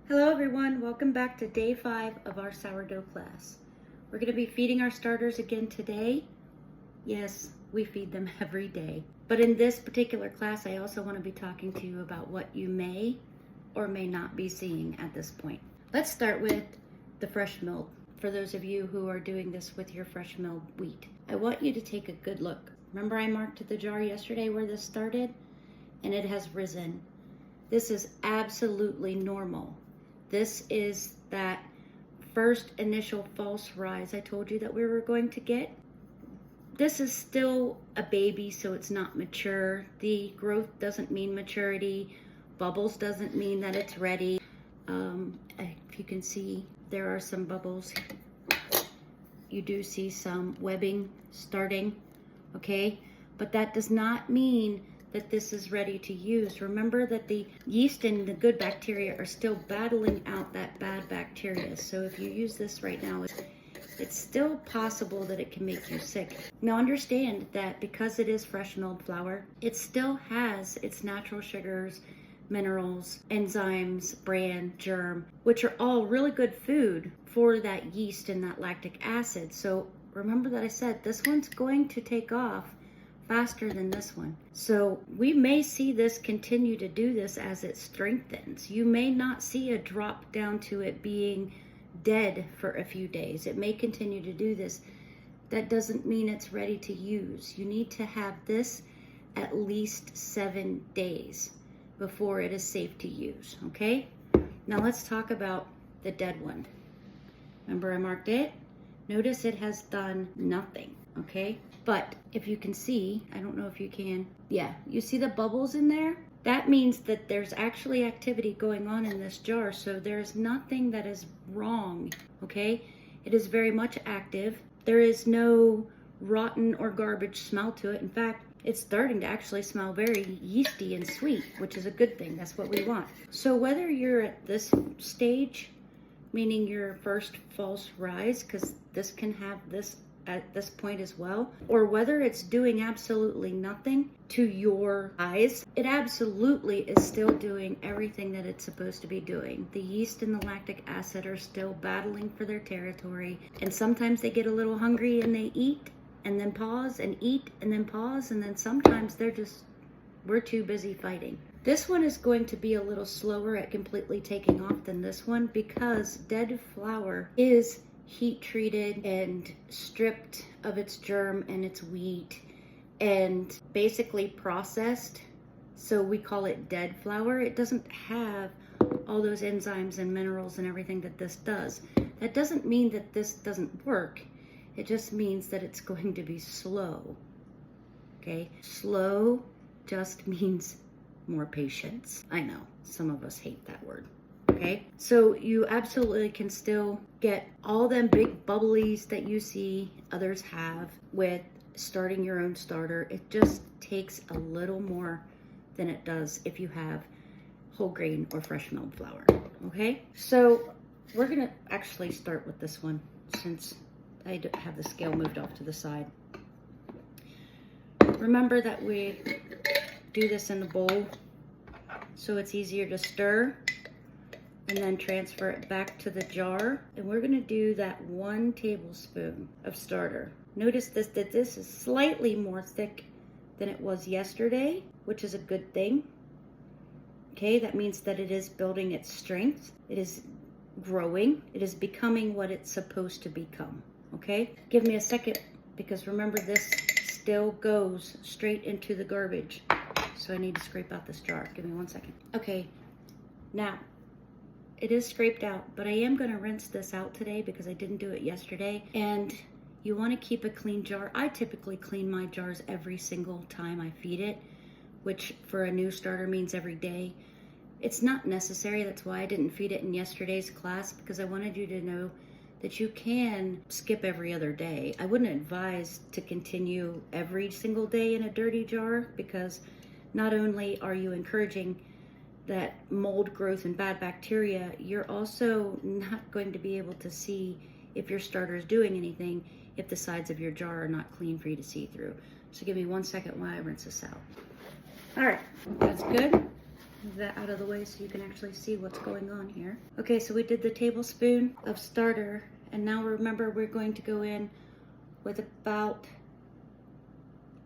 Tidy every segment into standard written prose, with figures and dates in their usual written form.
Hello everyone, welcome back to day 5 of our sourdough class. We're going to be feeding our starters again today. Yes, we feed them every day. But in this particular class, I also want to be talking to you about what you may or may not be seeing at this point. Let's start with the fresh milled. For those of you who are doing this with your fresh milled wheat, I want you to take a good look. Remember I marked the jar yesterday where this started? And it has risen. This is absolutely normal. This is that first initial false rise I told you that we were going to get. This is still a baby, so it's not mature. The growth doesn't mean maturity. Bubbles doesn't mean that it's ready. If you can see, there are some bubbles. You do see some webbing starting, okay? But that does not mean that this is ready to use. Remember that the yeast and the good bacteria are still battling out that bad bacteria. So if you use this right now, it's still possible that it can make you sick. Now understand that because it is fresh milled flour, it still has its natural sugars, minerals, enzymes, bran, germ, which are all really good food for that yeast and that lactic acid. So remember that I said this one's going to take off faster than this one. So we may see this continue to do this as it strengthens. You may not see a drop down to it being dead for a few days. It may continue to do this. That doesn't mean it's ready to use. You need to have this at least 7 days before it is safe to use, okay? Now let's talk about the dead one. Remember I marked it? Notice it has done nothing, okay? But if you can see, I don't know if you can, yeah, you see the bubbles in there? That means that there's actually activity going on in this jar, so there's nothing that is wrong, okay? It is very much active. There is no rotten or garbage smell to it. In fact, it's starting to actually smell very yeasty and sweet, which is a good thing. That's what we want. So whether you're at this stage, meaning your first false rise, because this can have this at this point as well, or whether it's doing absolutely nothing to your eyes, it absolutely is still doing everything that it's supposed to be doing. The yeast and the lactic acid are still battling for their territory, and sometimes they get a little hungry and they eat and then pause and eat and then pause, and then sometimes we're too busy fighting. This one is going to be a little slower at completely taking off than this one because dead flour is heat treated and stripped of its germ and its wheat and basically processed. So we call it dead flour. It doesn't have all those enzymes and minerals and everything that this does. That doesn't mean that this doesn't work. It just means that it's going to be slow. Okay? Slow just means more patience. I know, some of us hate that word. Okay, so you absolutely can still get all them big bubblies that you see others have with starting your own starter. It just takes a little more than it does if you have whole grain or fresh milled flour. Okay, so we're gonna actually start with this one since I have the scale moved off to the side. Remember that we do this in the bowl so it's easier to stir, and then transfer it back to the jar. And we're gonna do that 1 tablespoon of starter. Notice that this is slightly more thick than it was yesterday, which is a good thing. Okay, that means that it is building its strength. It is growing. It is becoming what it's supposed to become, okay? Give me a second, because remember this still goes straight into the garbage. So I need to scrape out this jar. Give me 1 second. Okay, now, it is scraped out, but I am going to rinse this out today because I didn't do it yesterday. And you want to keep a clean jar. I typically clean my jars every single time I feed it, which for a new starter means every day. It's not necessary. That's why I didn't feed it in yesterday's class, because I wanted you to know that you can skip every other day. I wouldn't advise to continue every single day in a dirty jar, because not only are you encouraging that mold growth and bad bacteria, you're also not going to be able to see if your starter is doing anything if the sides of your jar are not clean for you to see through. So give me 1 second while I rinse this out. All right, that's good. Move that out of the way so you can actually see what's going on here. Okay, so we did the tablespoon of starter, and now remember we're going to go in with about,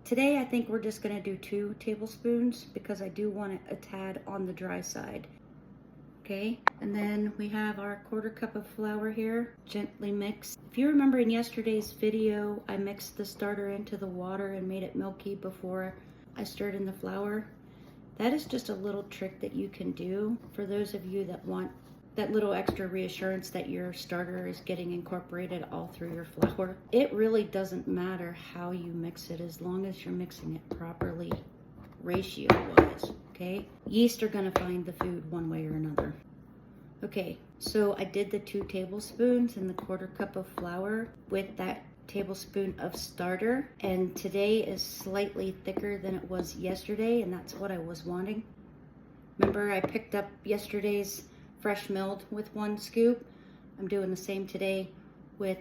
today I think we're just gonna do 2 tablespoons because I do want it a tad on the dry side. Okay, and then we have our 1/4 cup of flour here, gently mix. If you remember in yesterday's video, I mixed the starter into the water and made it milky before I stirred in the flour. That is just a little trick that you can do for those of you that want that little extra reassurance that your starter is getting incorporated all through your flour. It really doesn't matter how you mix it as long as you're mixing it properly, ratio-wise, okay? Yeast are gonna find the food one way or another. Okay, so I did the 2 tablespoons and the 1/4 cup of flour with that tablespoon of starter, and today is slightly thicker than it was yesterday, and that's what I was wanting. Remember, I picked up yesterday's fresh milled with 1 scoop. I'm doing the same today with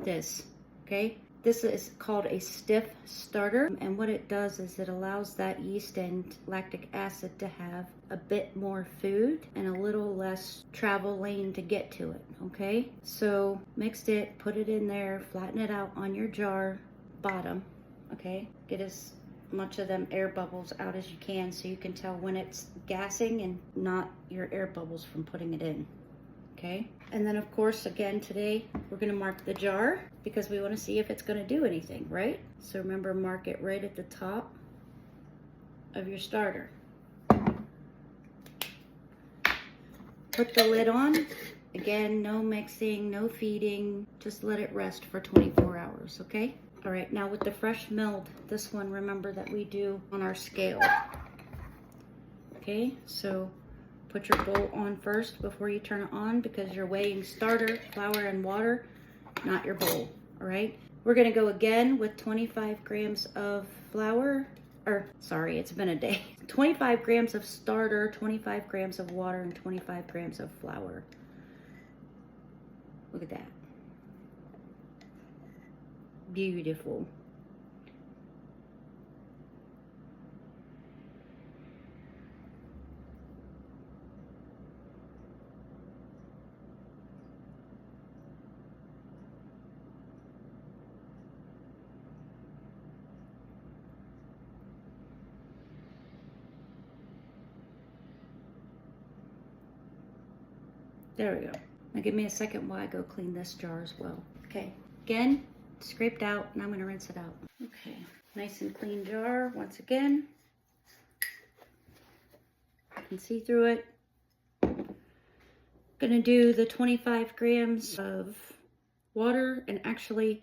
this, okay? This is called a stiff starter, and what it does is it allows that yeast and lactic acid to have a bit more food and a little less travel lane to get to it, okay? So mixed it, put it in there, flatten it out on your jar bottom, okay? Get as much of them air bubbles out as you can so you can tell when it's gassing and not your air bubbles from putting it in. Okay, and then of course again today we're going to mark the jar because we want to see if it's going to do anything, right? So remember, mark it right at the top of your starter. Put the lid on. Again, no mixing, no feeding, just let it rest for 24 hours, okay? All right, now with the fresh milled, this one, remember that we do on our scale. Okay, so put your bowl on first before you turn it on because you're weighing starter, flour, and water, not your bowl, all right? We're gonna go again with 25 grams of flour, or sorry, it's been a day. 25 grams of starter, 25 grams of water, and 25 grams of flour. Look at that. Beautiful. There we go. Now give me a second while I go clean this jar as well. Okay, again, scraped out, and I'm gonna rinse it out. Okay, nice and clean jar once again. You can see through it. Gonna do the 25 grams of water, and actually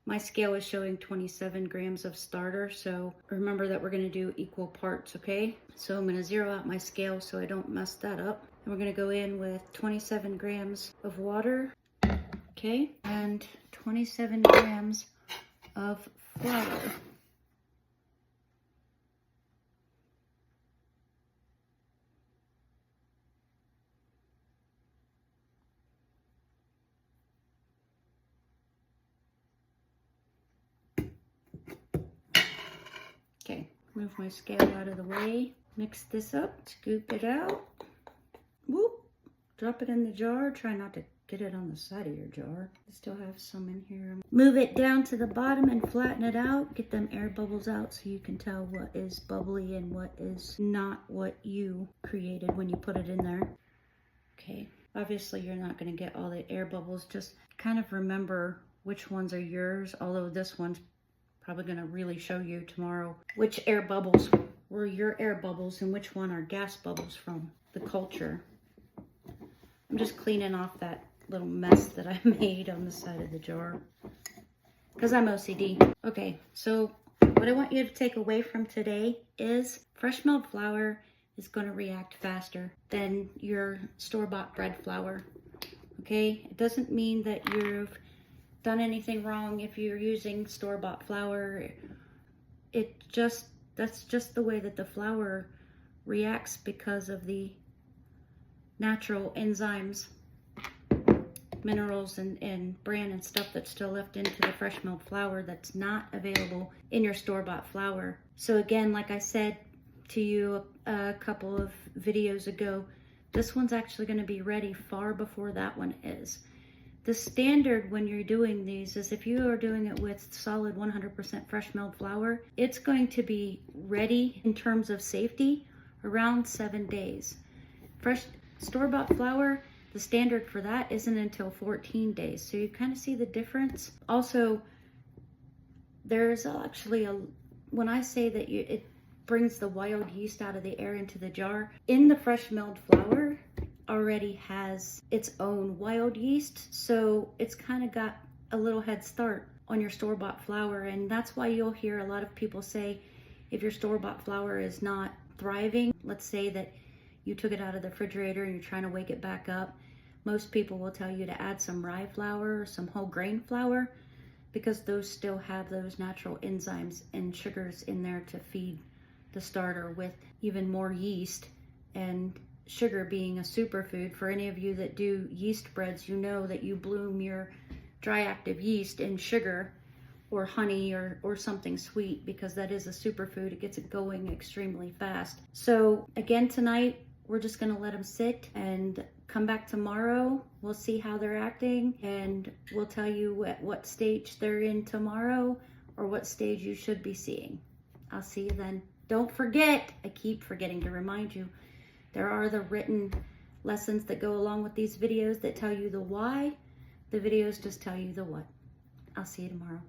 my scale is showing 27 grams of starter, so remember that we're gonna do equal parts, okay? So I'm gonna zero out my scale so I don't mess that up. And we're gonna go in with 27 grams of water, okay? And 27 grams of flour. Okay, move my scale out of the way. Mix this up, scoop it out. Whoop, drop it in the jar. Try not to get it on the side of your jar. I still have some in here. Move it down to the bottom and flatten it out. Get them air bubbles out so you can tell what is bubbly and what is not what you created when you put it in there. Okay, obviously you're not going to get all the air bubbles. Just kind of remember which ones are yours, although this one's probably going to really show you tomorrow which air bubbles were your air bubbles and which one are gas bubbles from the culture. I'm just cleaning off that little mess that I made on the side of the jar because I'm OCD. Okay, so what I want you to take away from today is fresh milled flour is going to react faster than your store-bought bread flour. Okay, it doesn't mean that you've done anything wrong if you're using store-bought flour. That's just the way that the flour reacts because of the natural enzymes, minerals, and bran and stuff that's still left into the fresh milled flour that's not available in your store-bought flour. So again, like I said, to you a couple of videos ago, this one's actually going to be ready far before that one is. The standard when you're doing these is if you are doing it with solid 100% fresh milled flour, it's going to be ready in terms of safety around 7 days. Fresh store-bought flour, the standard for that isn't until 14 days. So you kind of see the difference. Also, there's actually when I say that it brings the wild yeast out of the air into the jar, in the fresh milled flour already has its own wild yeast, so it's kind of got a little head start on your store-bought flour. And that's why you'll hear a lot of people say, if your store-bought flour is not thriving, let's say that you took it out of the refrigerator and you're trying to wake it back up, most people will tell you to add some rye flour or some whole grain flour, because those still have those natural enzymes and sugars in there to feed the starter with even more yeast. And sugar being a superfood, for any of you that do yeast breads, you know that you bloom your dry active yeast in sugar or honey or something sweet, because that is a superfood. It gets it going extremely fast. So again, tonight we're just going to let them sit and come back tomorrow. We'll see how they're acting, and we'll tell you at what stage they're in tomorrow or what stage you should be seeing. I'll see you then. Don't forget, I keep forgetting to remind you, there are the written lessons that go along with these videos that tell you the why. The videos just tell you the what. I'll see you tomorrow.